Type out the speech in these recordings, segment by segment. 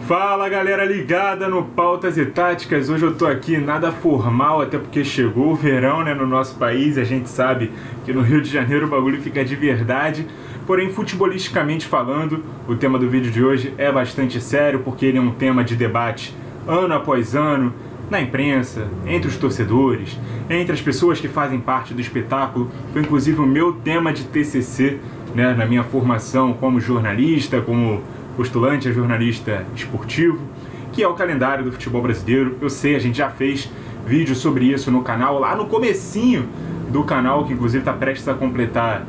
Fala galera ligada no Pautas e Táticas. Hoje eu tô aqui nada formal, até porque chegou o verão, né, no nosso país. A gente sabe que no Rio de Janeiro o bagulho fica de verdade. Porém, futebolisticamente falando, o tema do vídeo de hoje é bastante sério, porque ele é um tema de debate ano após ano, na imprensa, entre os torcedores, entre as pessoas que fazem parte do espetáculo. Foi inclusive o meu tema de TCC, né, na minha formação como jornalista, como postulante a jornalista esportivo, que é o calendário do futebol brasileiro. Eu sei, a gente já fez vídeo sobre isso no canal, lá no comecinho do canal, que inclusive está prestes a completar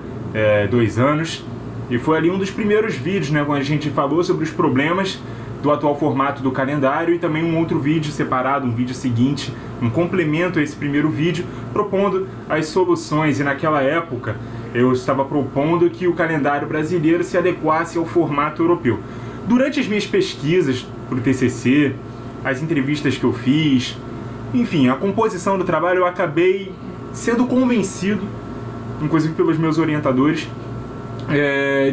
2 anos. E foi ali um dos primeiros vídeos, né, quando a gente falou sobre os problemas do atual formato do calendário, e também um outro vídeo separado, um vídeo seguinte, um complemento a esse primeiro vídeo, propondo as soluções. E naquela época eu estava propondo que o calendário brasileiro se adequasse ao formato europeu. Durante as minhas pesquisas para o TCC, as entrevistas que eu fiz, enfim, a composição do trabalho, eu acabei sendo convencido, inclusive pelos meus orientadores,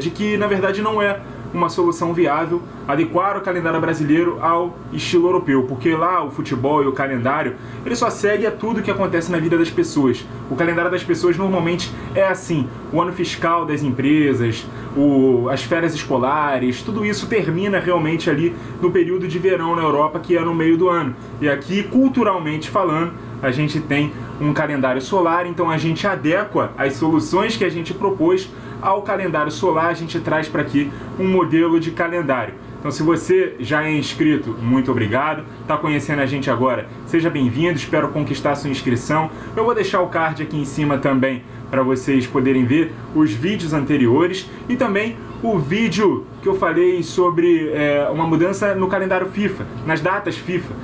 de que na verdade não é uma solução viável adequar o calendário brasileiro ao estilo europeu, porque lá o futebol e o calendário, ele só segue a tudo que acontece na vida das pessoas. O calendário das pessoas normalmente é assim: o ano fiscal das empresas, as férias escolares, tudo isso termina realmente ali no período de verão na Europa, que é no meio do ano. E aqui, culturalmente falando, a gente tem um calendário solar, então a gente adequa as soluções que a gente propôs ao calendário solar. A gente traz para aqui um modelo de calendário. Então, se você já é inscrito, muito obrigado. Está conhecendo a gente agora, seja bem-vindo, espero conquistar sua inscrição. Eu vou deixar o card aqui em cima também, para vocês poderem ver os vídeos anteriores, e também o vídeo que eu falei sobre uma mudança no calendário FIFA, nas datas FIFA,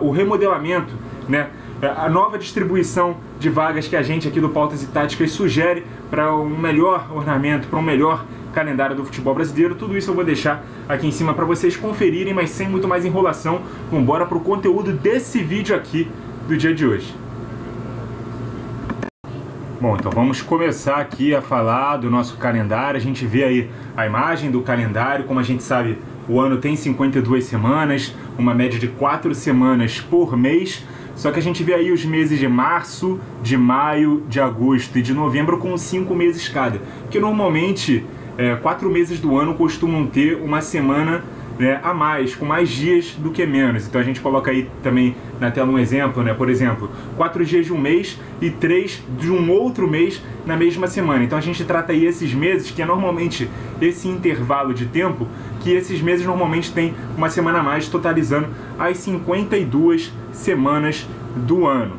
o remodelamento, né? A nova distribuição de vagas que a gente aqui do Pautas e Táticas sugere para um melhor ornamento, para um melhor calendário do futebol brasileiro. Tudo isso eu vou deixar aqui em cima para vocês conferirem, mas sem muito mais enrolação, vamos embora para o conteúdo desse vídeo aqui do dia de hoje. Bom, então vamos começar aqui a falar do nosso calendário. A gente vê aí a imagem do calendário. Como a gente sabe, o ano tem 52 semanas, uma média de 4 semanas por mês. Só que a gente vê aí os meses de março, de maio, de agosto e de novembro com 5 meses cada. Porque normalmente 4 meses do ano costumam ter uma semana, né, a mais, com mais dias do que menos. Então a gente coloca aí também na tela um exemplo, né? Por exemplo, 4 dias de um mês e 3 de um outro mês na mesma semana. Então a gente trata aí esses meses, que é normalmente esse intervalo de tempo, que esses meses normalmente tem uma semana a mais, totalizando as 52 semanas do ano.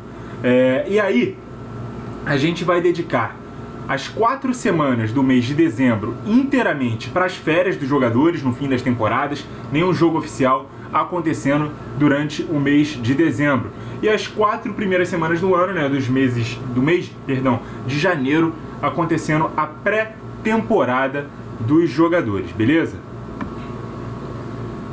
E aí a gente vai dedicar as 4 semanas do mês de dezembro inteiramente para as férias dos jogadores no fim das temporadas, nenhum jogo oficial acontecendo durante o mês de dezembro. E as 4 primeiras semanas do ano, né, do mês de janeiro, acontecendo a pré-temporada dos jogadores, beleza?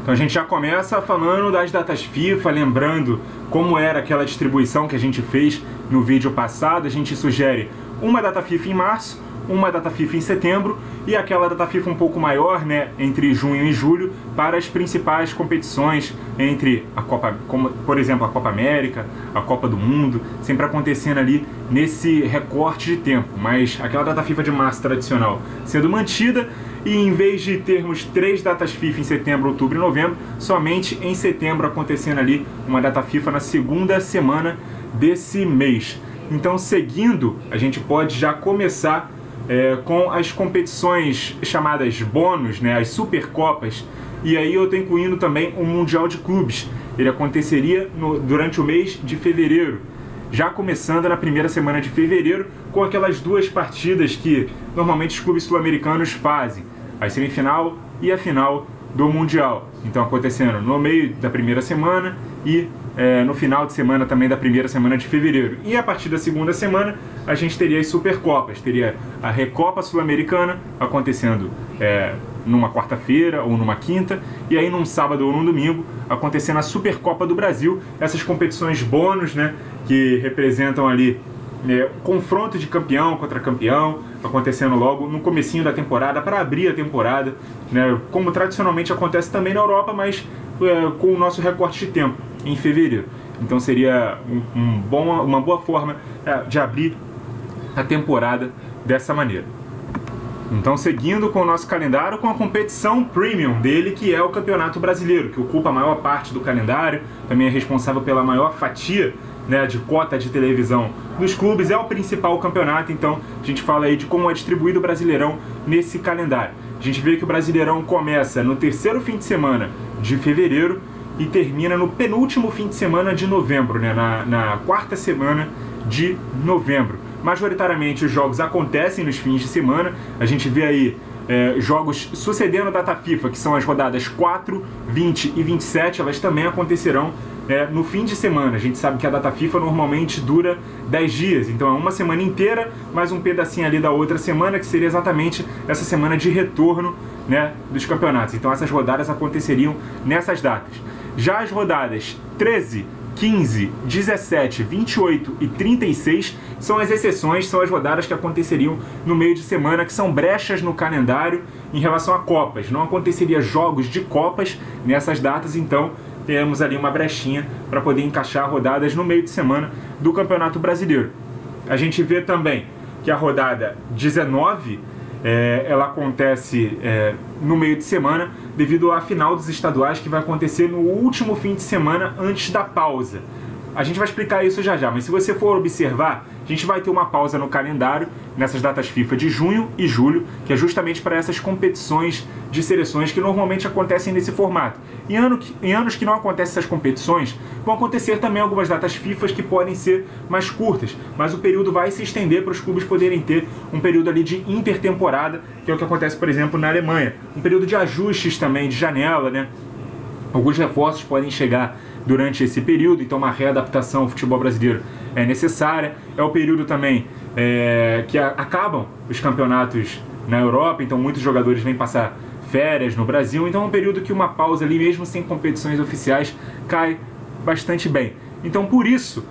Então a gente já começa falando das datas FIFA, lembrando como era aquela distribuição que a gente fez no vídeo passado. A gente sugere uma data FIFA em março, uma data FIFA em setembro e aquela data FIFA um pouco maior, né, entre junho e julho, para as principais competições, entre a Copa, como por exemplo a Copa América, a Copa do Mundo, sempre acontecendo ali nesse recorte de tempo. Mas aquela data FIFA de março tradicional sendo mantida, e em vez de termos 3 datas FIFA em setembro, outubro e novembro, somente em setembro acontecendo ali uma data FIFA na segunda semana desse mês. Então, seguindo, a gente pode já começar com as competições chamadas bônus, né, as Supercopas, e aí eu estou incluindo também o Mundial de Clubes. Ele aconteceria durante o mês de fevereiro, já começando na primeira semana de fevereiro, com aquelas 2 partidas que normalmente os clubes sul-americanos fazem, a semifinal e a final do Mundial. Então acontecendo no meio da primeira semana e no final de semana também da primeira semana de fevereiro. E a partir da segunda semana a gente teria as Supercopas, teria a Recopa Sul-Americana acontecendo numa quarta-feira ou numa quinta, e aí num sábado ou num domingo acontecendo a Supercopa do Brasil, essas competições bônus, né, que representam ali confronto de campeão contra campeão, acontecendo logo no comecinho da temporada, para abrir a temporada, né, como tradicionalmente acontece também na Europa, mas com o nosso recorte de tempo em fevereiro. Então seria uma boa forma de abrir a temporada dessa maneira. Então, seguindo com o nosso calendário, com a competição premium dele, que é o Campeonato Brasileiro, que ocupa a maior parte do calendário, também é responsável pela maior fatia, né, de cota de televisão dos clubes, é o principal campeonato. Então a gente fala aí de como é distribuído o Brasileirão nesse calendário. A gente vê que o Brasileirão começa no terceiro fim de semana de fevereiro e termina no penúltimo fim de semana de novembro, né, na quarta semana de novembro. Majoritariamente os jogos acontecem nos fins de semana. A gente vê aí jogos sucedendo a data FIFA, que são as rodadas 4, 20 e 27, elas também acontecerão no fim de semana. A gente sabe que a data FIFA normalmente dura 10 dias, então é uma semana inteira, mais um pedacinho ali da outra semana, que seria exatamente essa semana de retorno, né, dos campeonatos. Então essas rodadas aconteceriam nessas datas. Já as rodadas 13, 15, 17, 28 e 36 são as exceções, são as rodadas que aconteceriam no meio de semana, que são brechas no calendário em relação a Copas. Não aconteceria jogos de Copas nessas datas, então temos ali uma brechinha para poder encaixar rodadas no meio de semana do Campeonato Brasileiro. A gente vê também que a rodada 19 ela acontece no meio de semana devido à final dos estaduais, que vai acontecer no último fim de semana antes da pausa. A gente vai explicar isso já já, mas se você for observar, a gente vai ter uma pausa no calendário nessas datas FIFA de junho e julho, que é justamente para essas competições de seleções que normalmente acontecem nesse formato. Em anos que não acontecem essas competições, vão acontecer também algumas datas FIFA que podem ser mais curtas, mas o período vai se estender para os clubes poderem ter um período ali de intertemporada, que é o que acontece, por exemplo, na Alemanha. Um período de ajustes também, de janela, né? Alguns reforços podem chegar durante esse período, então uma readaptação ao futebol brasileiro é necessária. É o período também que acabam os campeonatos na Europa, então muitos jogadores vêm passar férias no Brasil, então é um período que uma pausa ali, mesmo sem competições oficiais, cai bastante bem. Então por isso,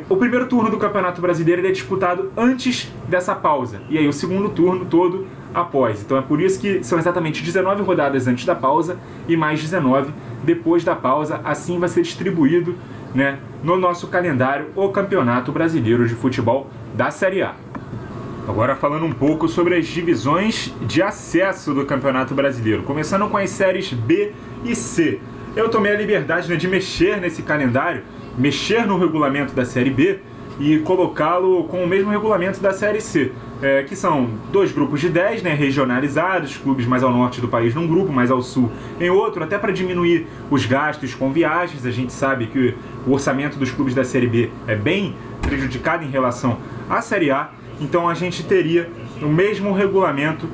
o primeiro turno do Campeonato Brasileiro ele é disputado antes dessa pausa, e aí o segundo turno todo após. Então é por isso que são exatamente 19 rodadas antes da pausa e mais 19 depois da pausa. Assim vai ser distribuído, né, no nosso calendário o Campeonato Brasileiro de Futebol da Série A. Agora falando um pouco sobre as divisões de acesso do Campeonato Brasileiro, começando com as séries B e C. Eu tomei a liberdade, né, de mexer nesse calendário, mexer no regulamento da Série B e colocá-lo com o mesmo regulamento da Série C, que são 2 grupos de 10, né, regionalizados, clubes mais ao norte do país num grupo, mais ao sul em outro, até para diminuir os gastos com viagens. A gente sabe que o orçamento dos clubes da Série B é bem prejudicado em relação à Série A, então a gente teria o mesmo regulamento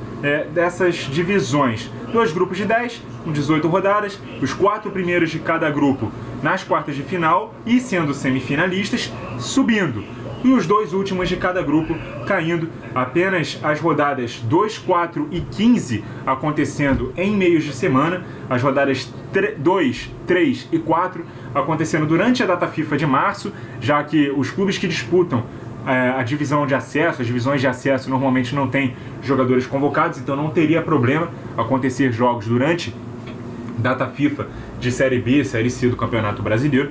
dessas divisões. 2 grupos de 10, com 18 rodadas, os 4 primeiros de cada grupo nas quartas de final e sendo semifinalistas, subindo. E os 2 últimos de cada grupo caindo. Apenas as rodadas 2, 4 e 15 acontecendo em meios de semana. As rodadas 2, 3 e 4 acontecendo durante a data FIFA de março, já que os clubes que disputam a divisão de acesso, as divisões de acesso normalmente não têm jogadores convocados, então não teria problema acontecer jogos durante data FIFA de Série B, Série C do Campeonato Brasileiro.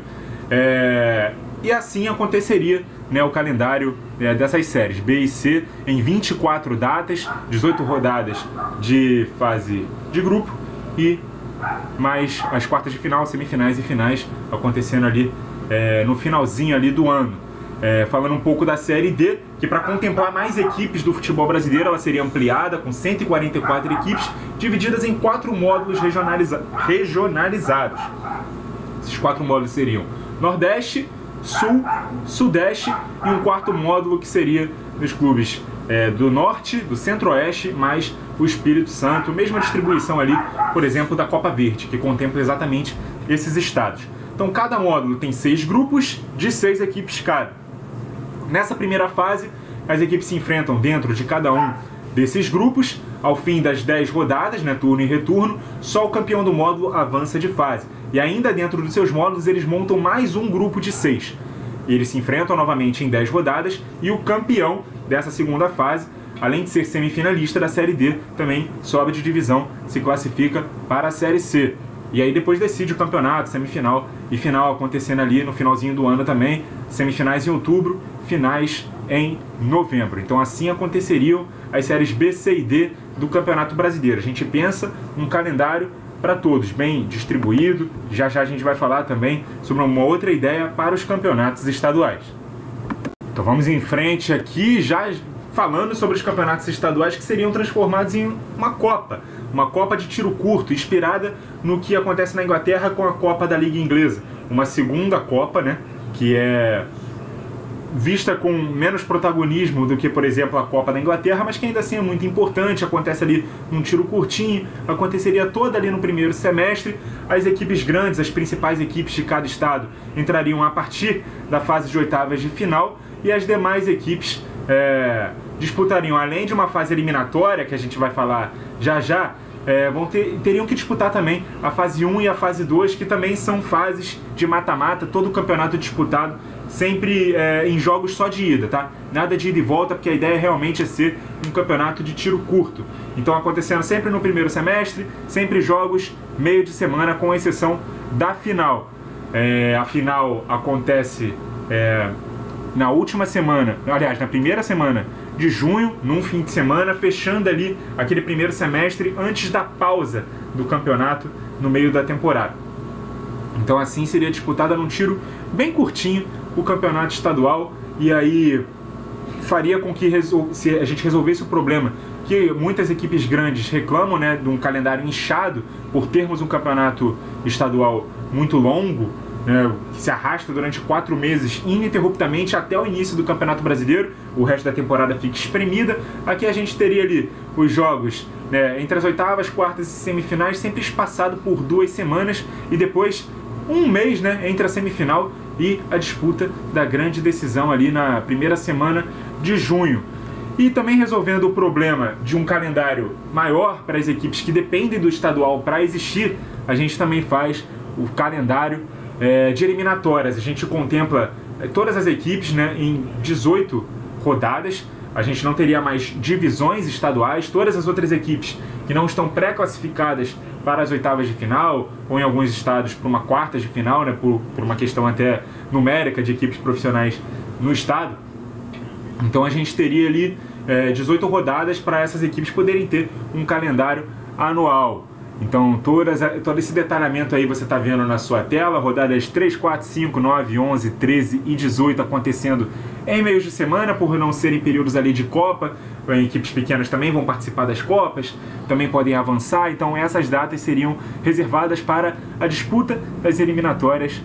E assim aconteceria, né, o calendário dessas séries B e C em 24 datas, 18 rodadas de fase de grupo e mais as quartas de final, semifinais e finais acontecendo ali no finalzinho ali do ano. Falando um pouco da Série D, que para contemplar mais equipes do futebol brasileiro, ela seria ampliada com 144 equipes, divididas em 4 módulos regionalizados. Esses 4 módulos seriam Nordeste, Sul, Sudeste e um 4º módulo que seria dos clubes do Norte, do Centro-Oeste, mais o Espírito Santo, mesma distribuição ali, por exemplo, da Copa Verde, que contempla exatamente esses estados. Então cada módulo tem 6 grupos de 6 equipes cada. Nessa primeira fase, as equipes se enfrentam dentro de cada um desses grupos. Ao fim das 10 rodadas, né, turno e retorno, só o campeão do módulo avança de fase. E ainda dentro dos seus módulos, eles montam mais um grupo de 6. Eles se enfrentam novamente em 10 rodadas e o campeão dessa segunda fase, além de ser semifinalista da Série D, também sobe de divisão, se classifica para a Série C. E aí depois decide o campeonato, semifinal e final acontecendo ali no finalzinho do ano também, semifinais em outubro, finais em novembro. Então assim aconteceriam as séries B, C e D do Campeonato Brasileiro. A gente pensa um calendário para todos, bem distribuído. Já já a gente vai falar também sobre uma outra ideia para os campeonatos estaduais. Então vamos em frente aqui, já falando sobre os campeonatos estaduais que seriam transformados em uma Copa de tiro curto, inspirada no que acontece na Inglaterra com a Copa da Liga Inglesa. Uma segunda Copa, né, que é vista com menos protagonismo do que, por exemplo, a Copa da Inglaterra, mas que ainda assim é muito importante, acontece ali num tiro curtinho, aconteceria toda ali no primeiro semestre. As equipes grandes, as principais equipes de cada estado, entrariam a partir da fase de oitavas de final, e as demais equipes disputariam, além de uma fase eliminatória, que a gente vai falar já já, teriam que disputar também a fase 1 e a fase 2, que também são fases de mata-mata, todo o campeonato disputado sempre em jogos só de ida, tá? Nada de ida e volta, porque a ideia realmente é ser um campeonato de tiro curto. Então acontecendo sempre no primeiro semestre, sempre jogos meio de semana, com exceção da final. A final acontece na última semana, aliás, na primeira semana de junho, num fim de semana, fechando ali aquele primeiro semestre antes da pausa do campeonato no meio da temporada. Então assim seria disputada num tiro bem curtinho o campeonato estadual, e aí faria com que se a gente resolvesse o problema que muitas equipes grandes reclamam, né, de um calendário inchado por termos um campeonato estadual muito longo, que se arrasta durante 4 meses ininterruptamente até o início do Campeonato Brasileiro, o resto da temporada fica espremida. Aqui a gente teria ali os jogos entre as oitavas, quartas e semifinais, sempre espaçado por 2 semanas, e depois um mês, entre a semifinal e a disputa da grande decisão ali na primeira semana de junho. E também resolvendo o problema de um calendário maior para as equipes que dependem do estadual para existir, a gente também faz o calendário de eliminatórias. A gente contempla todas as equipes em 18 rodadas. A gente não teria mais divisões estaduais. Todas as outras equipes que não estão pré-classificadas para as oitavas de final, ou em alguns estados para uma quarta de final, por uma questão até numérica de equipes profissionais no estado. Então a gente teria ali 18 rodadas para essas equipes poderem ter um calendário anual. Então todo esse detalhamento aí você está vendo na sua tela, rodadas 3, 4, 5, 9, 11, 13 e 18 acontecendo em meios de semana, por não serem períodos ali de Copa. Equipes pequenas também vão participar das Copas, também podem avançar, então essas datas seriam reservadas para a disputa das eliminatórias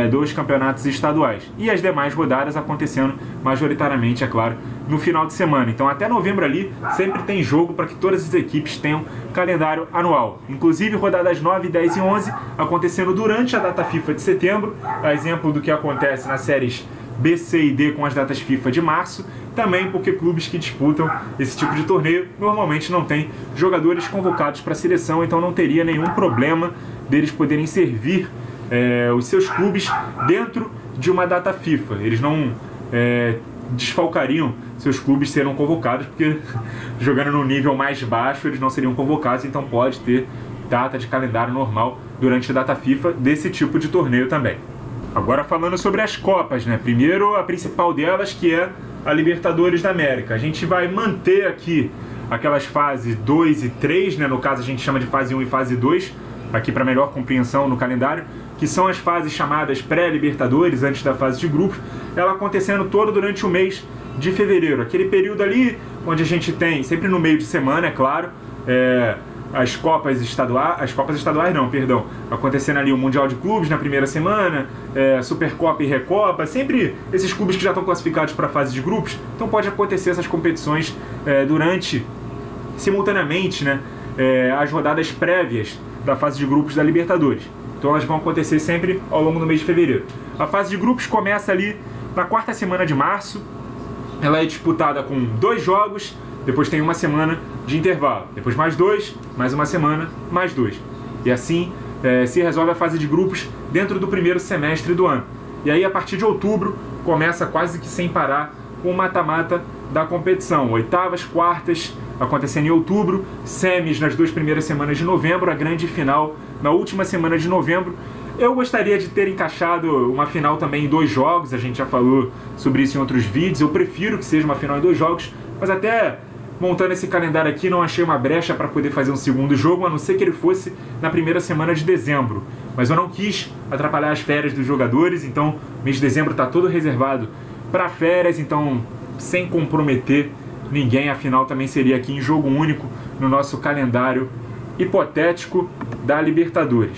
dos campeonatos estaduais. E as demais rodadas acontecendo majoritariamente, é claro, no final de semana. Então até novembro ali sempre tem jogo para que todas as equipes tenham calendário anual. Inclusive rodadas 9, 10 e 11 acontecendo durante a data FIFA de setembro, a exemplo do que acontece nas séries B, C e D com as datas FIFA de março, também porque clubes que disputam esse tipo de torneio normalmente não têm jogadores convocados para a seleção, então não teria nenhum problema deles poderem servir os seus clubes dentro de uma data FIFA. Eles não desfalcariam seus clubes serem convocados, porque jogando no nível mais baixo eles não seriam convocados, então pode ter data de calendário normal durante a data FIFA desse tipo de torneio também. Agora falando sobre as Copas, Primeiro a principal delas, que é a Libertadores da América. A gente vai manter aqui aquelas fases 2 e 3, no caso a gente chama de fase 1 e fase 2, aqui para melhor compreensão no calendário, que são as fases chamadas pré-Libertadores, antes da fase de grupos, ela acontecendo todo durante o mês de fevereiro. Aquele período ali onde a gente tem, sempre no meio de semana, é claro, as Copas estaduais não, perdão, acontecendo ali o Mundial de Clubes na primeira semana, Supercopa e Recopa, sempre esses clubes que já estão classificados para a fase de grupos, então pode acontecer essas competições simultaneamente, as rodadas prévias da fase de grupos da Libertadores. Então elas vão acontecer sempre ao longo do mês de fevereiro. A fase de grupos começa ali na quarta semana de março, ela é disputada com 2 jogos, depois tem uma semana de intervalo, depois mais 2, mais uma semana, mais 2. E assim se resolve a fase de grupos dentro do primeiro semestre do ano. E aí a partir de outubro começa quase que sem parar o mata-mata da competição. Oitavas, quartas acontecendo em outubro, semis nas 2 primeiras semanas de novembro, a grande final na última semana de novembro. Eu gostaria de ter encaixado uma final também em 2 jogos, a gente já falou sobre isso em outros vídeos. Eu prefiro que seja uma final em 2 jogos, mas até montando esse calendário aqui não achei uma brecha para poder fazer um segundo jogo, a não ser que ele fosse na primeira semana de dezembro. Mas eu não quis atrapalhar as férias dos jogadores, então mês de dezembro está todo reservado para férias, então sem comprometer ninguém, a final também seria aqui em jogo único no nosso calendário hipotético da Libertadores.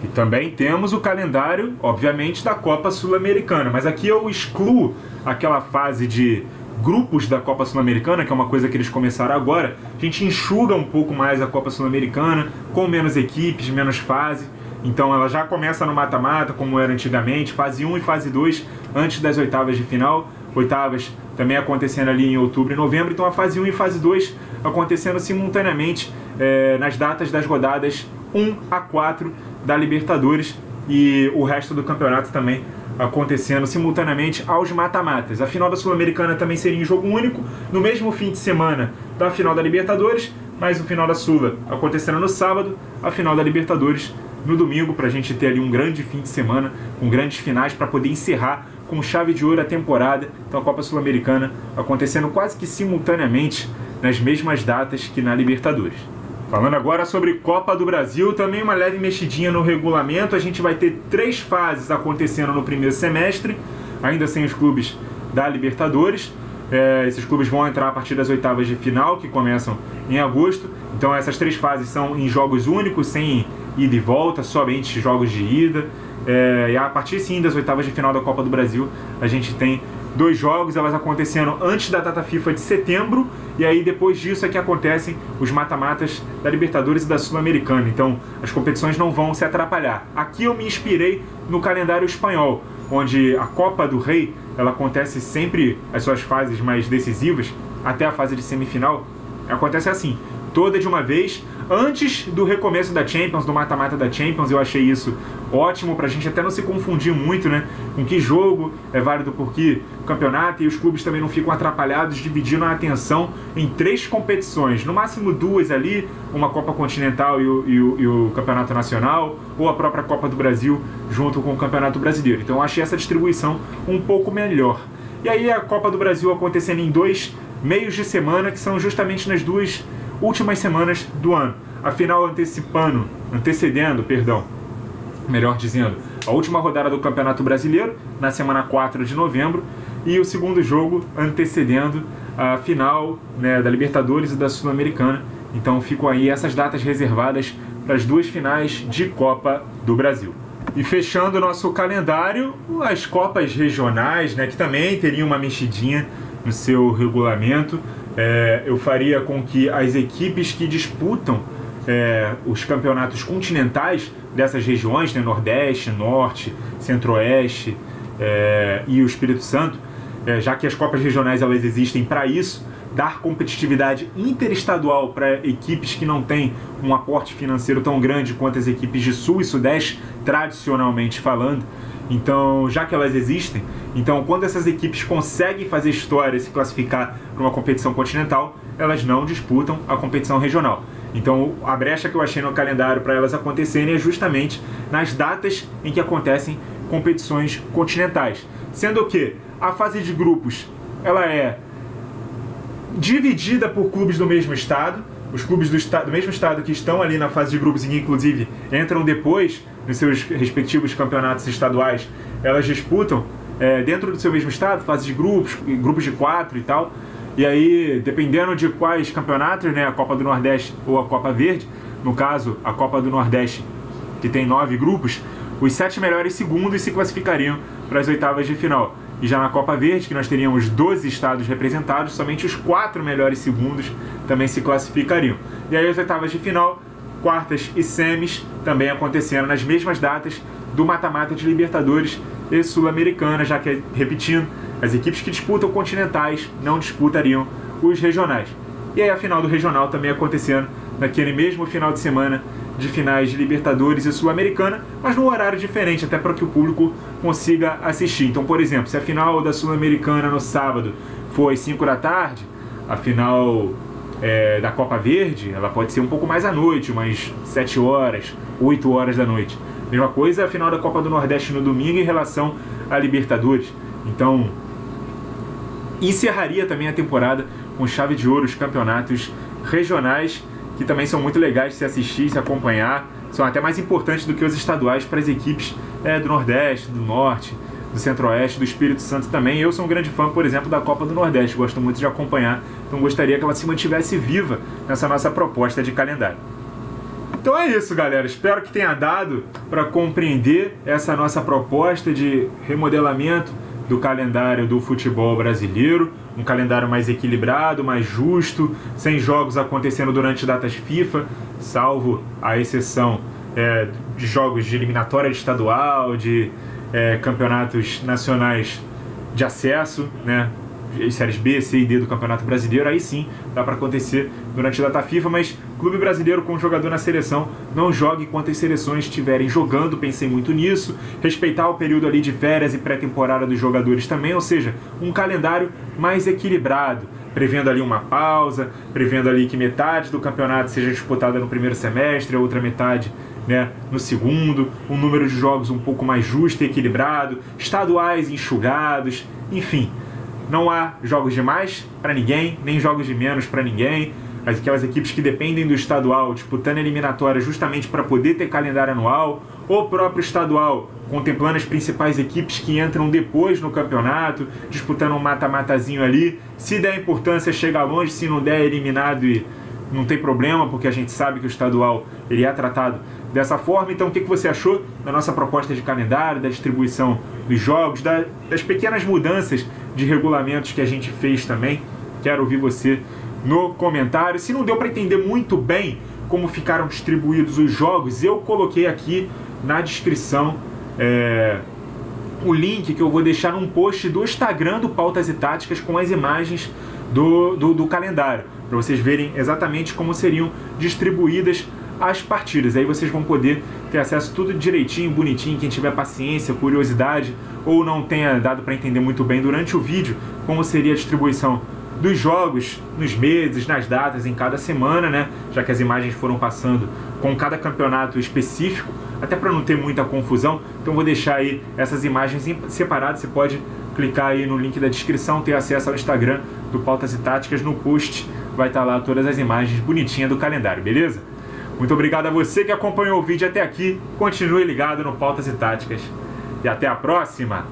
E também temos o calendário, obviamente, da Copa Sul-Americana, mas aqui eu excluo aquela fase de grupos da Copa Sul-Americana, que é uma coisa que eles começaram agora. A gente enxuga um pouco mais a Copa Sul-Americana, com menos equipes, menos fase. Então ela já começa no mata-mata, como era antigamente, fase 1 e fase 2, antes das oitavas de final. Oitavas também acontecendo ali em outubro e novembro, então a fase 1 e fase 2 acontecendo simultaneamente nas datas das rodadas 1 a 4 da Libertadores, e o resto do campeonato também acontecendo simultaneamente aos mata-matas. A final da Sul-Americana também seria em jogo único, no mesmo fim de semana da final da Libertadores, mas o final da Sula acontecendo no sábado, a final da Libertadores no domingo, para a gente ter ali um grande fim de semana, com grandes finais, para poder encerrar com chave de ouro a temporada. Então a Copa Sul-Americana acontecendo quase que simultaneamente nas mesmas datas que na Libertadores. Falando agora sobre Copa do Brasil, também uma leve mexidinha no regulamento. A gente vai ter 3 fases acontecendo no primeiro semestre, ainda sem os clubes da Libertadores. Esses clubes vão entrar a partir das oitavas de final, que começam em agosto. Então essas 3 fases são em jogos únicos, sem ida e volta, somente jogos de ida. E a partir sim das oitavas de final da Copa do Brasil, a gente tem 2 jogos, elas acontecendo antes da data FIFA de setembro, e aí depois disso é que acontecem os mata-matas da Libertadores e da Sul-Americana. Então as competições não vão se atrapalhar. Aqui eu me inspirei no calendário espanhol, onde a Copa do Rei, ela acontece sempre, as suas fases mais decisivas, até a fase de semifinal, acontece assim, toda de uma vez, antes do recomeço da Champions, do mata-mata da Champions. Eu achei isso ótimo pra gente até não se confundir muito, né, com que jogo é válido por que campeonato, e os clubes também não ficam atrapalhados, dividindo a atenção em 3 competições, no máximo 2 ali, uma Copa Continental e o Campeonato Nacional, ou a própria Copa do Brasil junto com o Campeonato Brasileiro. Então eu achei essa distribuição um pouco melhor. E aí a Copa do Brasil acontecendo em 2 meios de semana, que são justamente nas 2 últimas semanas do ano. A final antecedendo, melhor dizendo, a última rodada do Campeonato Brasileiro, na semana 4 de novembro, e o segundo jogo antecedendo a final, né, da Libertadores e da Sul-Americana. Então ficam aí essas datas reservadas para as 2 finais de Copa do Brasil. E fechando o nosso calendário, as Copas regionais, né, que também teriam uma mexidinha no seu regulamento. Eu faria com que as equipes que disputam os campeonatos continentais dessas regiões, né, Nordeste, Norte, Centro-Oeste e o Espírito Santo, já que as Copas regionais elas existem para isso, dar competitividade interestadual para equipes que não têm um aporte financeiro tão grande quanto as equipes de Sul e Sudeste, tradicionalmente falando. Então, já que elas existem, então quando essas equipes conseguem fazer história e se classificar para uma competição continental, elas não disputam a competição regional. Então a brecha que eu achei no calendário para elas acontecerem é justamente nas datas em que acontecem competições continentais. Sendo que a fase de grupos ela é dividida por clubes do mesmo estado. Os clubes do mesmo estado que estão ali na fase de grupos e que inclusive entram depois nos seus respectivos campeonatos estaduais, elas disputam dentro do seu mesmo estado, fase de grupos de 4 e tal. E aí, dependendo de quais campeonatos, né, a Copa do Nordeste ou a Copa Verde, no caso, a Copa do Nordeste, que tem 9 grupos, os 7 melhores segundos se classificariam para as oitavas de final. E já na Copa Verde, que nós teríamos 12 estados representados, somente os 4 melhores segundos também se classificariam. E aí as oitavas de final, quartas e semis, também acontecendo nas mesmas datas do mata-mata de Libertadores e Sul-Americana, já que, repetindo, as equipes que disputam continentais não disputariam os regionais. E aí a final do regional também acontecendo naquele mesmo final de semana de finais de Libertadores e Sul-Americana, mas num horário diferente, até para que o público consiga assistir. Então, por exemplo, se a final da Sul-Americana no sábado for às 5 da tarde, a final da Copa Verde, ela pode ser um pouco mais à noite, umas 7 horas, 8 horas da noite. Mesma coisa a final da Copa do Nordeste no domingo em relação à Libertadores. Então, encerraria também a temporada com chave de ouro os campeonatos regionais, que também são muito legais de se assistir, se acompanhar, são até mais importantes do que os estaduais para as equipes do Nordeste, do Norte, do Centro-Oeste, do Espírito Santo também. Eu sou um grande fã, por exemplo, da Copa do Nordeste, gosto muito de acompanhar, então gostaria que ela se mantivesse viva nessa nossa proposta de calendário. Então é isso, galera, espero que tenha dado para compreender essa nossa proposta de remodelamento do calendário do futebol brasileiro, um calendário mais equilibrado, mais justo, sem jogos acontecendo durante datas FIFA, salvo a exceção de jogos de eliminatória estadual, de campeonatos nacionais de acesso, né? Séries B, C e D do Campeonato Brasileiro, aí sim dá para acontecer durante a data FIFA, mas clube brasileiro com jogador na seleção não joga enquanto as seleções estiverem jogando, pensei muito nisso, respeitar o período ali de férias e pré-temporada dos jogadores também, ou seja, um calendário mais equilibrado, prevendo ali uma pausa, prevendo ali que metade do campeonato seja disputada no primeiro semestre, a outra metade no segundo, um número de jogos um pouco mais justo e equilibrado, estaduais enxugados, enfim. Não há jogos de mais para ninguém, nem jogos de menos para ninguém. Aquelas equipes que dependem do estadual disputando a eliminatória justamente para poder ter calendário anual, o próprio estadual contemplando as principais equipes que entram depois no campeonato, disputando um mata-matazinho ali. Se der importância, chega longe, se não der, das e não tem problema, porque a gente sabe que o estadual ele é tratado dessa forma. Então, o que você achou da nossa proposta de calendário, da distribuição dos jogos, das pequenas mudanças de regulamentos que a gente fez também? Quero ouvir você no comentário. Se não deu para entender muito bem como ficaram distribuídos os jogos, eu coloquei aqui na descrição o link que eu vou deixar num post do Instagram do Pautas e Táticas com as imagens do calendário, para vocês verem exatamente como seriam distribuídas as partidas. Aí vocês vão poder ter acesso tudo direitinho, bonitinho. Quem tiver paciência, curiosidade ou não tenha dado para entender muito bem durante o vídeo como seria a distribuição dos jogos nos meses, nas datas, em cada semana, né? Já que as imagens foram passando com cada campeonato específico, até para não ter muita confusão. Então vou deixar aí essas imagens separadas. Você pode clicar aí no link da descrição, ter acesso ao Instagram do Pautas e Táticas. No post vai estar lá todas as imagens bonitinhas do calendário, beleza? Muito obrigado a você que acompanhou o vídeo até aqui. Continue ligado no Pautas e Táticas. E até a próxima!